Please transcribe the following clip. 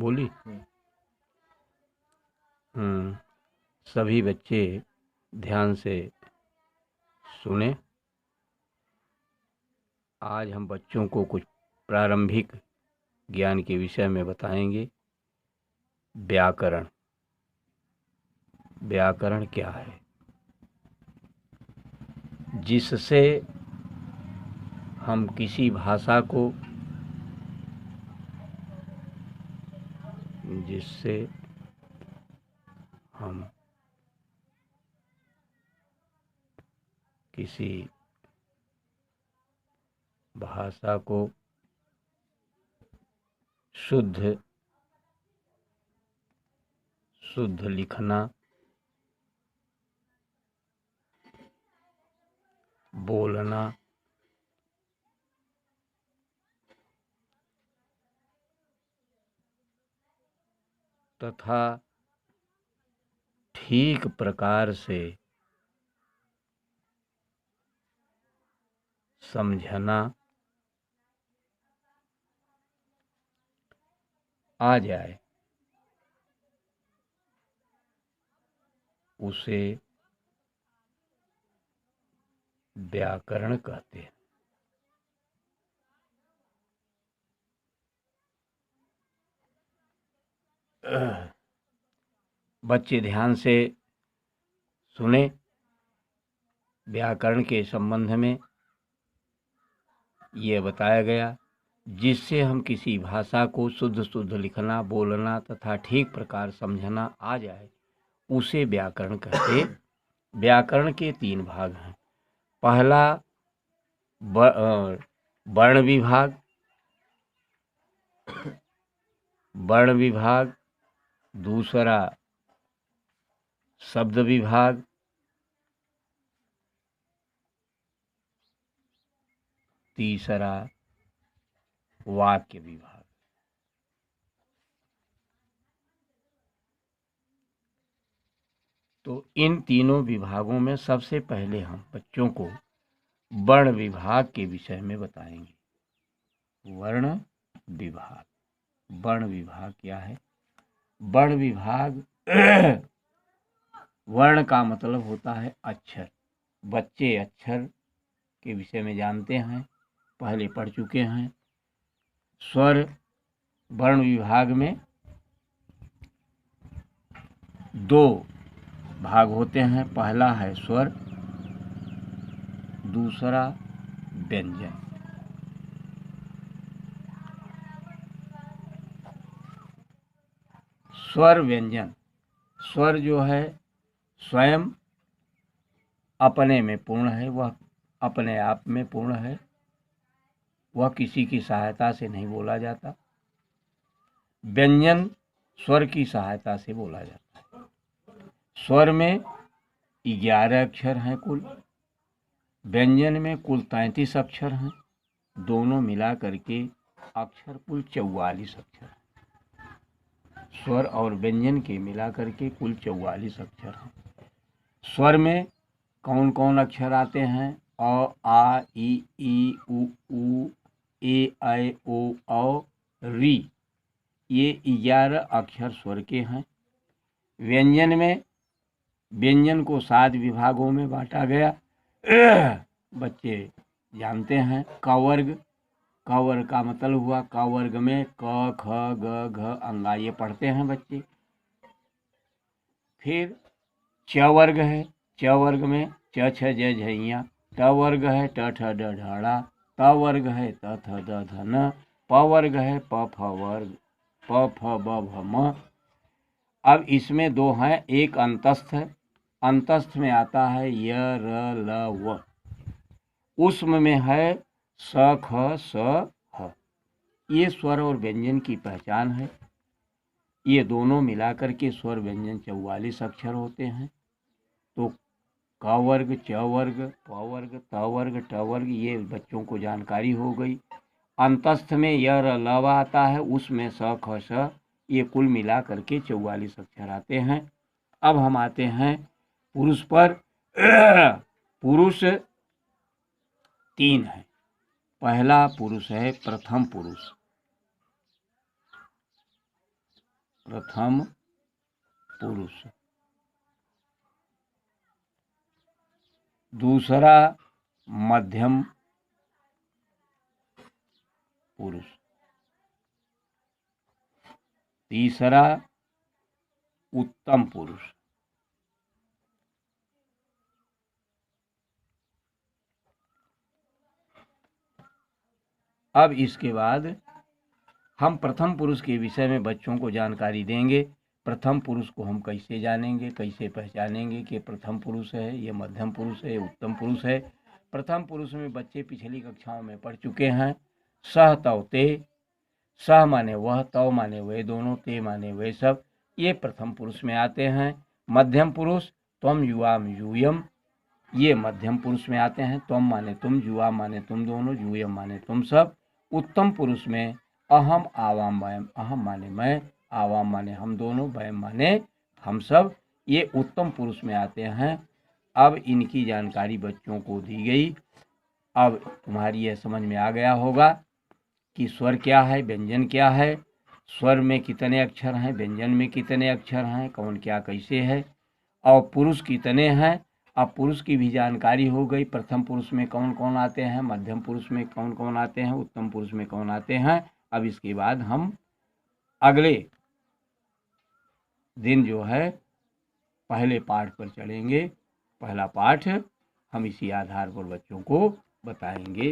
बोली। सभी बच्चे ध्यान से सुने। आज हम बच्चों को कुछ प्रारंभिक ज्ञान के विषय में बताएंगे। व्याकरण। व्याकरण क्या है? जिससे हम किसी भाषा को जिससे हम किसी भाषा को शुद्ध लिखना, बोलना तथा ठीक प्रकार से समझना आ जाए, उसे व्याकरण कहते हैं। बच्चे ध्यान से सुने। व्याकरण के संबंध में ये बताया गया, जिससे हम किसी भाषा को शुद्ध लिखना, बोलना तथा ठीक प्रकार समझना आ जाए, उसे व्याकरण कहते। व्याकरण के 3 भाग हैं। पहला वर्ण विभाग, दूसरा शब्द विभाग, तीसरा वाक्य विभाग। तो इन तीनों विभागों में सबसे पहले हम बच्चों को वर्ण विभाग के विषय में बताएंगे। वर्ण विभाग क्या है? वर्ण विभाग वर्ण का मतलब होता है अक्षर। बच्चे अक्षर के विषय में जानते हैं, पहले पढ़ चुके हैं। स्वर वर्ण विभाग में 2 भाग होते हैं। पहला है स्वर, दूसरा व्यंजन। स्वर व्यंजन। स्वर जो है स्वयं अपने में पूर्ण है, वह अपने आप में पूर्ण है, वह किसी की सहायता से नहीं बोला जाता। व्यंजन स्वर की सहायता से बोला जाता है। स्वर में 11 अक्षर हैं कुल, व्यंजन में कुल 33 अक्षर हैं। दोनों मिला करके अक्षर कुल 44 अक्षर हैं। स्वर और व्यंजन के मिला करके कुल 44 अक्षर हैं। स्वर में कौन कौन अक्षर आते हैं? अ, आ, ई, उ, ए, ऐ, ओ, औ, री। ये 11 अक्षर स्वर के हैं। व्यंजन में व्यंजन को 7 विभागों में बांटा गया। बच्चे जानते हैं। क वर्ग। क वर्ग का मतलब हुआ, क वर्ग में क, ख, ग, घ, अंगा, ये पढ़ते हैं बच्चे। फिर च वर्ग है। च वर्ग में च, छ, ज, झइया। ट वर्ग है ट, ठ, ड, ढाड़ा। त वर्ग है त, थ, द, ध, न। प वर्ग है प, फ वर्ग, प, फ, ब, भ, म। अब इसमें 2 हैं। एक अंतस्थ है। अंतस्थ में आता है य, र, ल, व। उष्म में है स, ख, स, ह। ये स्वर और व्यंजन की पहचान है। ये दोनों मिलाकर के स्वर व्यंजन 44 अक्षर होते हैं। तो क वर्ग, च वर्ग, प वर्ग, त वर्ग, ट वर्ग, ये बच्चों को जानकारी हो गई। अंतस्थ में य, र, ल, व आता है, उसमें स, ख, स, ये कुल मिला करके 44 अक्षर आते हैं। अब हम आते हैं पुरुष पर। पुरुष 3 है। पहला पुरुष है प्रथम पुरुष। प्रथम पुरुष। दूसरा मध्यम पुरुष। तीसरा उत्तम पुरुष। अब इसके बाद हम प्रथम पुरुष के विषय में बच्चों को जानकारी देंगे। प्रथम पुरुष को हम कैसे जानेंगे, कैसे पहचानेंगे कि प्रथम पुरुष है, ये मध्यम पुरुष है, उत्तम पुरुष है। प्रथम पुरुष में बच्चे पिछली कक्षाओं में पढ़ चुके हैं। सह तव ते, सह माने वह, तव माने वे दोनों, ते माने वे सब, ये प्रथम पुरुष में आते हैं। मध्यम पुरुष त्वम युवाम यूयम, ये मध्यम पुरुष में आते हैं। त्वम माने तुम, युवा माने तुम दोनों, यूयम माने तुम सब। उत्तम पुरुष में अहम आवाम वयम, अहम माने मैं, आवाम माने हम दोनों, वयम माने हम सब, ये उत्तम पुरुष में आते हैं। अब इनकी जानकारी बच्चों को दी गई। अब तुम्हारी यह समझ में आ गया होगा कि स्वर क्या है, व्यंजन क्या है, स्वर में कितने अक्षर हैं, व्यंजन में कितने अक्षर हैं, कौन क्या कैसे है, और पुरुष कितने हैं। अब पुरुष की भी जानकारी हो गई। प्रथम पुरुष में कौन कौन आते हैं, मध्यम पुरुष में कौन कौन आते हैं, उत्तम पुरुष में कौन आते हैं। अब इसके बाद हम अगले दिन जो है पहले पाठ पर चढ़ेंगे। पहला पाठ हम इसी आधार पर बच्चों को बताएंगे।